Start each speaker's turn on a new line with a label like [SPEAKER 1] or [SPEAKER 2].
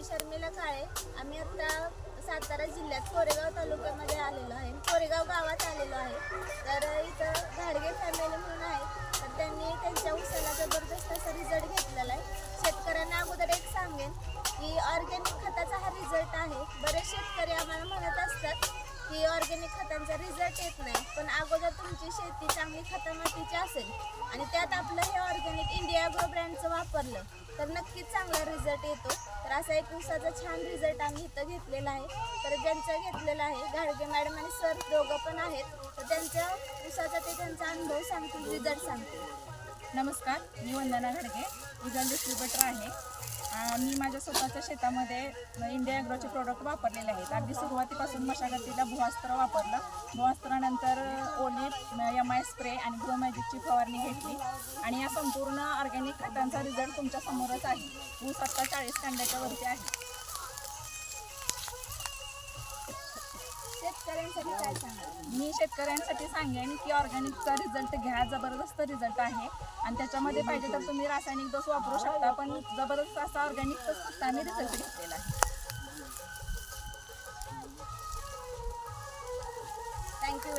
[SPEAKER 1] मी शर्मिला काळे. आम्ही आता सातारा जिल्ह्यात कोरेगाव तालुक्यामध्ये आलेलो आहे. कोरेगाव गावात आलेलो आहे. तर इथं घाडगे फॅमिली म्हणून आहे. तर त्यांनी त्यांच्या उसाला जबरदस्त असा रिझल्ट घेतलेला आहे. शेतकऱ्यांना अगोदर एक सांगेन की ऑर्गॅनिक खताचा हा रिझल्ट आहे. बरेच शेतकरी आम्हाला म्हणत असतात की ऑर्गॅनिक खतांचा रिझल्ट येत नाही, पण अगोदर तुमची शेती चांगली खतामातीची असेल आणि त्यात आपलं हे ऑर्गॅनिक इंडिया ॲग्रो ब्रँडचं वापरलं तर नक्कीच चांगला रिझल्ट येतो. तर असा एक उसाचा छान रिझल्ट आम्ही इथं घेतलेला आहे. तर ज्यांचं घेतलेलं आहे घाडगे मॅडम आणि सर दोघं पण आहेत. तर त्यांच्या उसाचा ते त्यांचा अनुभव सांगतील, रिझल्ट सांगतील.
[SPEAKER 2] नमस्कार, मी वंदना घाडगे, रिझल्ट डिस्ट्रीब्युटर आहे. मी माझ्या स्वतःच्या शेतामध्ये इंडिया ॲग्रोचे प्रोडक्ट वापरलेले आहेत. अगदी सुरुवातीपासून मशागतीला भुवास्त्र वापरलं. भुवास्त्रानंतर ओलिप, MI स्प्रे आणि ग्रो मॅजिकची फवारणी घेतली आणि या संपूर्ण ऑर्गॅनिक खतांचा रिझल्ट तुमच्या समोरच आहे. ऊस आत्ता 40 कांड्याच्या वरती आहे.
[SPEAKER 1] शेतकऱ्यांसाठी काय सांगा?
[SPEAKER 2] मी शेतकऱ्यांसाठी सांगेन की ऑर्गॅनिकचा रिझल्ट घ्या, जबरदस्त रिझल्ट आहे आणि त्याच्यामध्ये पाहिजे तर तुम्ही रासायनिक डोस वापरू शकता, पण जबरदस्त असा ऑर्गॅनिकचाच फक्त आम्ही रिझल्ट घेतलेला आहे.
[SPEAKER 1] थँक्यू.